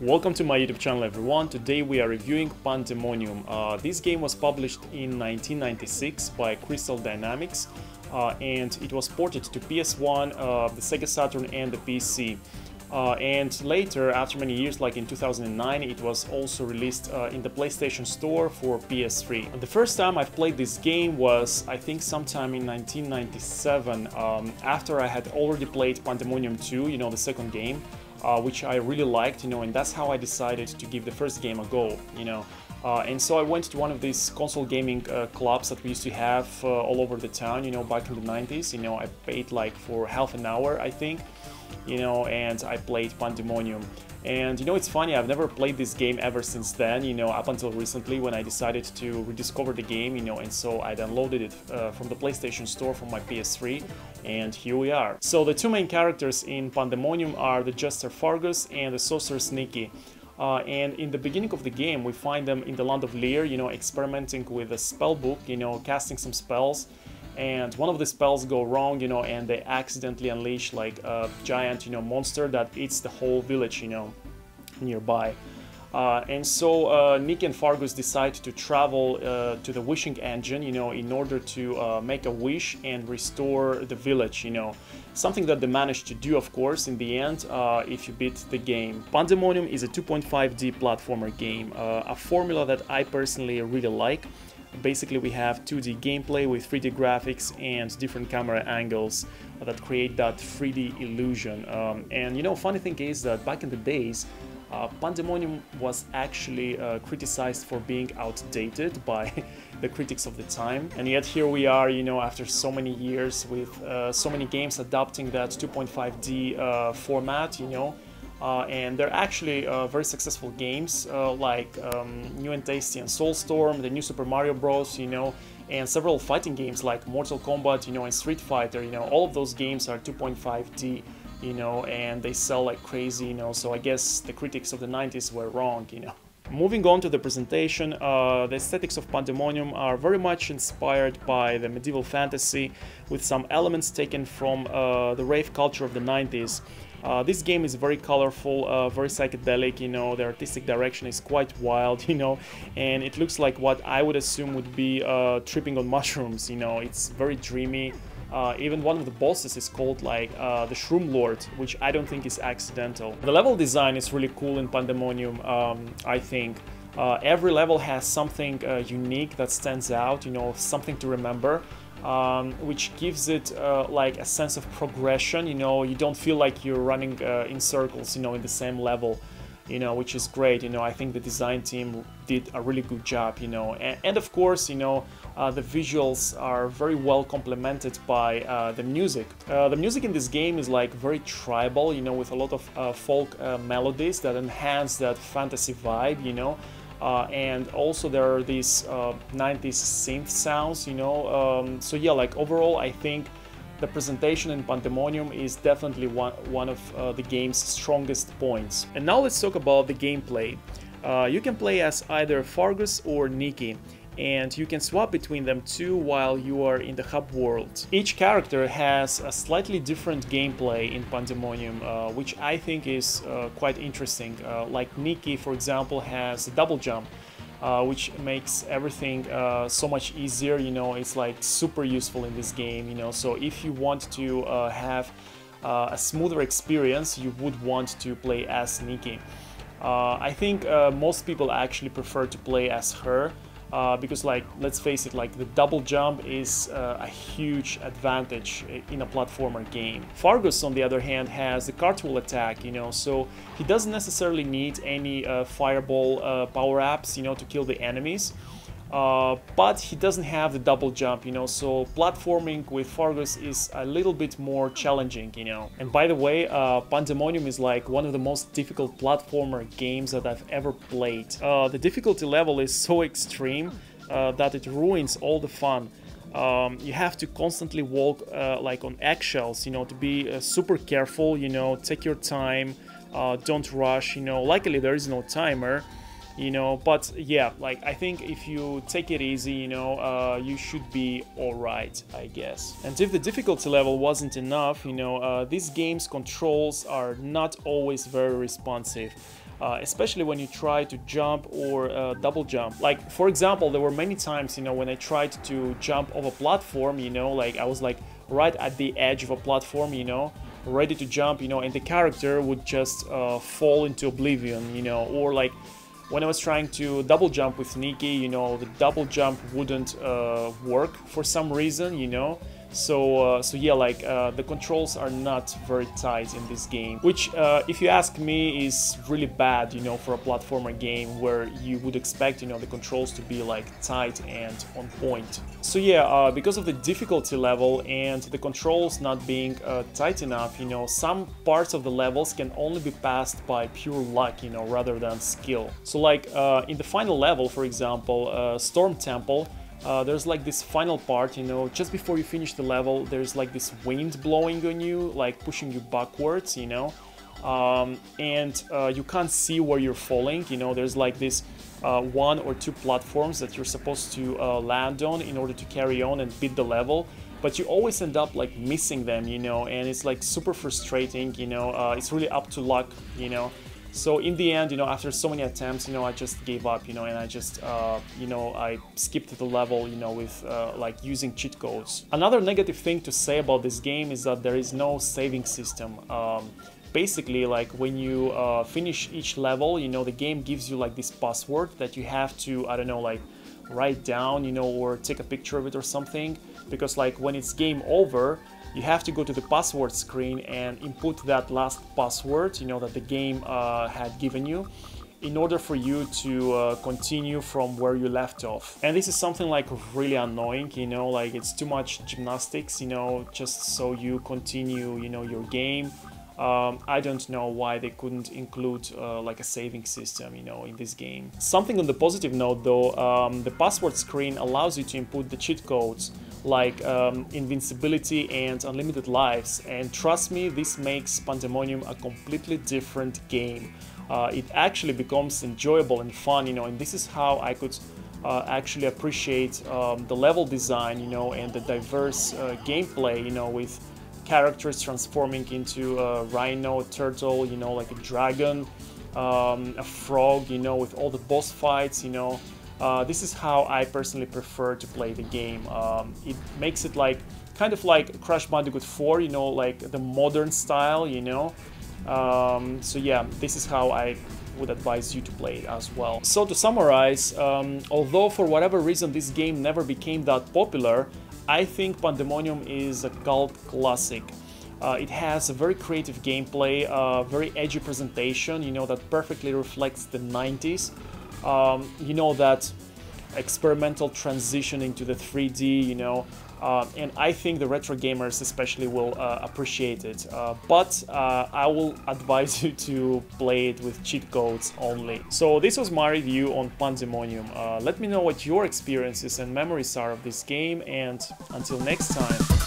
Welcome to my YouTube channel, everyone. Today we are reviewing Pandemonium. This game was published in 1996 by Crystal Dynamics and it was ported to PS1, the Sega Saturn and the PC. And later, after many years, like in 2009, it was also released in the PlayStation Store for PS3. The first time I've played this game was, I think, sometime in 1997, after I had already played Pandemonium 2, you know, the second game. Which I really liked, you know, and that's how I decided to give the first game a go, you know. And so I went to one of these console gaming clubs that we used to have all over the town, you know, back in the 90s. You know, I paid like for half an hour, I think, you know, and I played Pandemonium. And you know, it's funny, I've never played this game ever since then, you know, up until recently when I decided to rediscover the game, you know, and so I downloaded it from the PlayStation Store from my PS3, and here we are. So the two main characters in Pandemonium are the Jester Fargus and the Sorceress Nikki. And in the beginning of the game, we find them in the land of Lear, you know, experimenting with a spell book, you know, casting some spells. And one of the spells go wrong, you know, and they accidentally unleash like a giant, you know, monster that eats the whole village, you know, nearby. And so Nick and Fargus decide to travel to the wishing engine, you know, in order to make a wish and restore the village, you know. Something that they managed to do, of course, in the end, if you beat the game. Pandemonium is a 2.5D platformer game, a formula that I personally really like. Basically, we have 2D gameplay with 3D graphics and different camera angles that create that 3D illusion. And you know, funny thing is that back in the days, Pandemonium was actually criticized for being outdated by the critics of the time. And yet here we are, you know, after so many years with so many games adopting that 2.5D format, you know. And they're actually very successful games like New and Tasty and Soulstorm, the new Super Mario Bros, you know, and several fighting games like Mortal Kombat, you know, and Street Fighter, you know, all of those games are 2.5D, you know, and they sell like crazy, you know, so I guess the critics of the 90s were wrong, you know. Moving on to the presentation, the aesthetics of Pandemonium are very much inspired by the medieval fantasy with some elements taken from the rave culture of the 90s. This game is very colorful, very psychedelic, you know, the artistic direction is quite wild, you know, and it looks like what I would assume would be tripping on mushrooms, you know, it's very dreamy. Even one of the bosses is called like the Shroom Lord, which I don't think is accidental. The level design is really cool in Pandemonium, I think. Every level has something unique that stands out, you know, something to remember. Which gives it like a sense of progression, you know, you don't feel like you're running in circles, you know, in the same level, you know, which is great, you know. I think the design team did a really good job, you know, and of course, you know, the visuals are very well complemented by the music. The music in this game is like very tribal, you know, with a lot of folk melodies that enhance that fantasy vibe, you know. And also there are these 90s synth sounds, you know, so yeah, like overall I think the presentation in Pandemonium is definitely one of the game's strongest points. And now let's talk about the gameplay. You can play as either Fargus or Nikki, and you can swap between them too while you are in the hub world. Each character has a slightly different gameplay in Pandemonium, which I think is quite interesting. Like Nikki, for example, has a double jump, which makes everything so much easier, you know, it's like super useful in this game, you know, so if you want to have a smoother experience, you would want to play as Nikki. I think most people actually prefer to play as her, because, like, let's face it, like the double jump is a huge advantage in a platformer game. Fargus, on the other hand, has the cartwheel attack, you know, so he doesn't necessarily need any fireball power-ups, you know, to kill the enemies. But he doesn't have the double jump, you know, so platforming with Fargus is a little bit more challenging, you know. And by the way, Pandemonium is like one of the most difficult platformer games that I've ever played. The difficulty level is so extreme that it ruins all the fun. You have to constantly walk like on eggshells, you know, to be super careful, you know, take your time, don't rush, you know. Luckily there is no timer, you know, but yeah, like I think if you take it easy, you know, you should be alright, I guess. And if the difficulty level wasn't enough, you know, this game's controls are not always very responsive. especially when you try to jump or double jump. Like, for example, there were many times, you know, when I tried to jump off a platform, you know, like I was like right at the edge of a platform, you know, ready to jump, you know, and the character would just fall into oblivion, you know, or like when I was trying to double jump with Nikki, you know, the double jump wouldn't work for some reason, you know. So yeah, like the controls are not very tight in this game, which if you ask me is really bad, you know, for a platformer game where you would expect, you know, the controls to be like tight and on point. So yeah, because of the difficulty level and the controls not being tight enough, you know, some parts of the levels can only be passed by pure luck, you know, rather than skill. So like in the final level, for example, Storm Temple, there's like this final part, you know, just before you finish the level, there's like this wind blowing on you, like pushing you backwards, you know, and you can't see where you're falling, you know, there's like this 1 or 2 platforms that you're supposed to land on in order to carry on and beat the level, but you always end up like missing them, you know, and it's like super frustrating, you know, it's really up to luck, you know. So in the end, you know, after so many attempts, you know, I just gave up, you know, and I just, you know, I skipped the level, you know, with like using cheat codes. Another negative thing to say about this game is that there is no saving system. Basically, like when you finish each level, you know, the game gives you like this password that you have to, I don't know, like write down, you know, or take a picture of it or something, because like when it's game over, you have to go to the password screen and input that last password, you know, that the game had given you, in order for you to continue from where you left off. And this is something like really annoying, you know, like it's too much gymnastics, you know, just so you continue, you know, your game. I don't know why they couldn't include like a saving system, you know, in this game. Something on the positive note though, the password screen allows you to input the cheat codes like invincibility and unlimited lives, and trust me, this makes Pandemonium a completely different game. It actually becomes enjoyable and fun, you know, and this is how I could actually appreciate the level design, you know, and the diverse gameplay, you know, with characters transforming into a rhino, turtle, you know, like a dragon, a frog, you know, with all the boss fights, you know. This is how I personally prefer to play the game. It makes it like kind of like Crash Bandicoot 4, you know, like the modern style, you know. So yeah, this is how I would advise you to play it as well. So to summarize, although for whatever reason this game never became that popular, I think Pandemonium is a cult classic. It has a very creative gameplay, very edgy presentation, you know, that perfectly reflects the 90s. You know, that experimental transition into the 3D, you know, and I think the retro gamers especially will appreciate it. But I will advise you to play it with cheat codes only. So this was my review on Pandemonium. Let me know what your experiences and memories are of this game, and until next time.